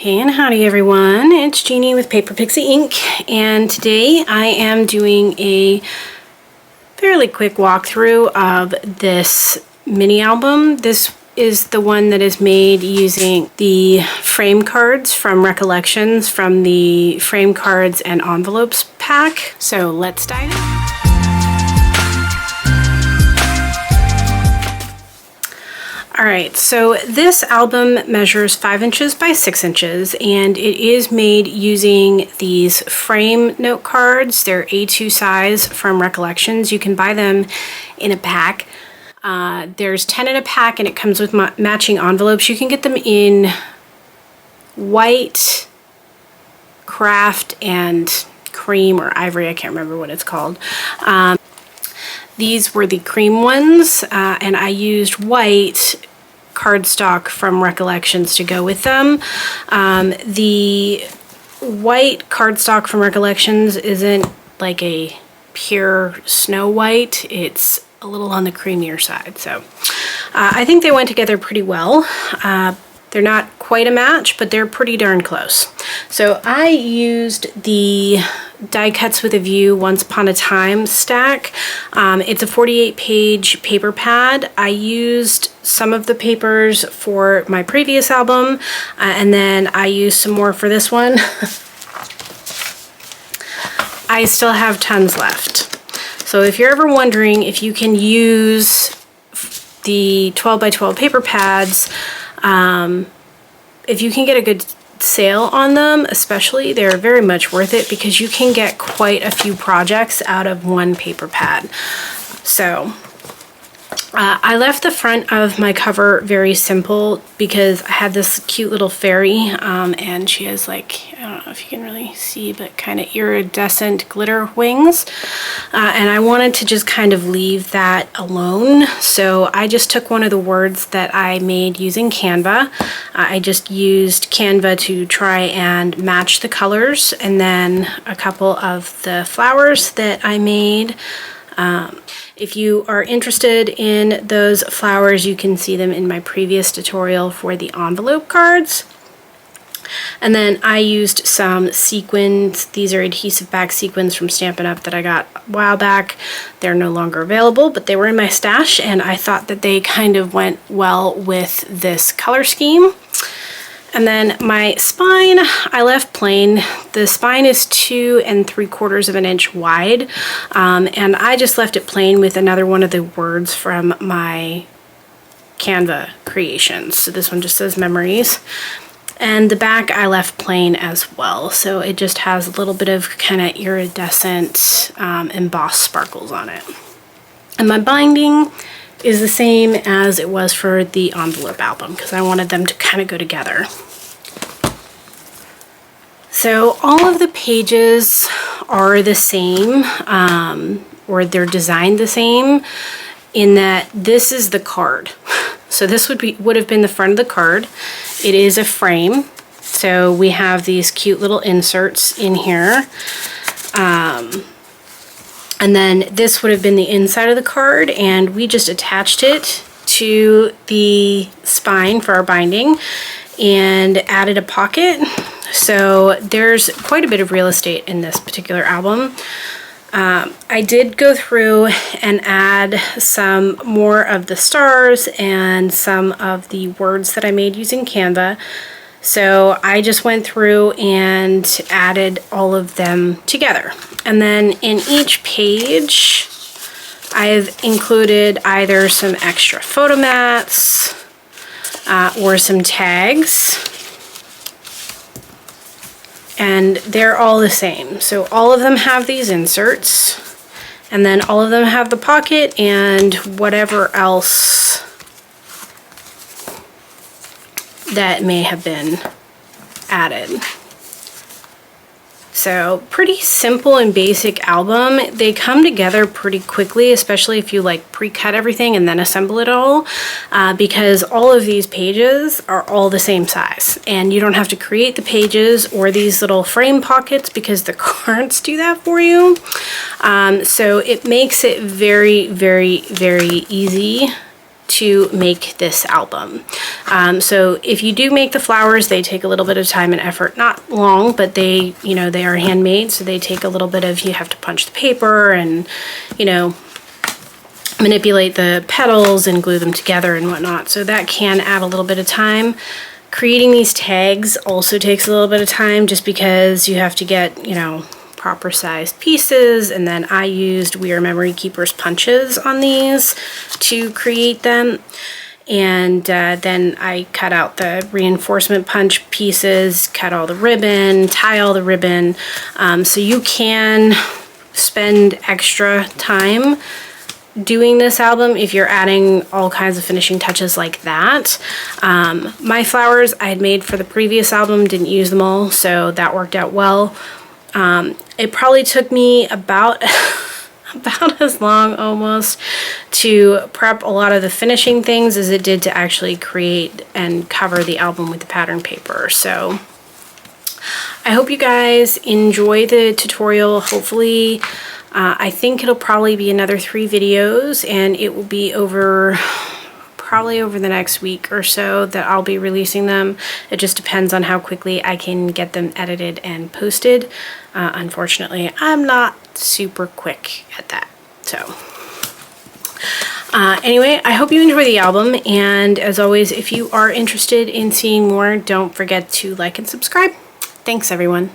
Hey and howdy everyone, it's Jeannie with Paper Pixie Inc. And today I am doing a fairly quick walkthrough of this mini album. This is the one that is made using the frame cards from Recollections from the frame cards and envelopes pack. So let's dive in. Alright, so this album measures 5 inches by 6 inches and it is made using these frame note cards. They're A2 size from Recollections. You can buy them in a pack. There's 10 in a pack and it comes with matching envelopes. You can get them in white, craft, and cream or ivory. I can't remember what it's called. These were the cream ones, and I used white cardstock from Recollections to go with them. The white cardstock from Recollections isn't like a pure snow white. It's a little on the creamier side. So I think they went together pretty well. They're not quite a match, but they're pretty darn close. So I used the Die Cuts with a View Once Upon a Time stack. It's a 48-page paper pad. I used some of the papers for my previous album, and then I used some more for this one. I still have tons left. So if you're ever wondering if you can use the 12 by 12 paper pads, if you can get a good sale on them, especially, they're very much worth it because you can get quite a few projects out of one paper pad. So I left the front of my cover very simple because I had this cute little fairy, and she has like, I don't know if you can really see, but kind of iridescent glitter wings. And I wanted to just kind of leave that alone. So I just took one of the words that I made using Canva. I just used Canva to try and match the colors, and then a couple of the flowers that I made. If you are interested in those flowers, you can see them in my previous tutorial for the envelope cards. And then I used some sequins. These are adhesive back sequins from Stampin' Up! That I got a while back. They're no longer available, but they were in my stash, and I thought that they kind of went well with this color scheme. And then my spine, I left plain. The spine is 2 3/4 of an inch wide, and I just left it plain with another one of the words from my Canva creations. So this one just says memories. And the back I left plain as well. So it just has a little bit of kind of iridescent embossed sparkles on it. And my binding is the same as it was for the envelope album because I wanted them to kind of go together. So all of the pages are the same, or they're designed the same in that this is the card. So this would have been the front of the card. It is a frame. So we have these cute little inserts in here. And then this would have been the inside of the card, and we just attached it to the spine for our binding and added a pocket. So there's quite a bit of real estate in this particular album. I did go through and add some more of the stars and some of the words that I made using Canva. So I just went through and added all of them together. And then in each page, I've included either some extra photo mats or some tags. And they're all the same. So all of them have these inserts, and then all of them have the pocket and whatever else that may have been added. So pretty simple and basic album. They come together pretty quickly, especially if you like pre-cut everything and then assemble it all, because all of these pages are all the same size, and you don't have to create the pages or these little frame pockets because the cards do that for you. So it makes it very, very, very easy to make this album. So if you do make the flowers, they take a little bit of time and effort, not long, but they, you know, they are handmade, so they take a little bit of, you have to punch the paper and, you know, manipulate the petals and glue them together and whatnot. So that can add a little bit of time. Creating these tags also takes a little bit of time just because you have to get, you know, proper sized pieces, and then I used We Are Memory Keepers punches on these to create them. And then I cut out the reinforcement punch pieces, cut all the ribbon, tie all the ribbon. So you can spend extra time doing this album if you're adding all kinds of finishing touches like that. My flowers I had made for the previous album, didn't use them all, so that worked out well. It probably took me about about as long almost to prep a lot of the finishing things as it did to actually create and cover the album with the pattern paper. So I hope you guys enjoy the tutorial. Hopefully, I think it'll probably be another 3 videos, and it will be probably over the next week or so that I'll be releasing them. It just depends on how quickly I can get them edited and posted. Unfortunately, I'm not super quick at that. So anyway, I hope you enjoy the album, and as always, if you are interested in seeing more, don't forget to like and subscribe. Thanks, everyone.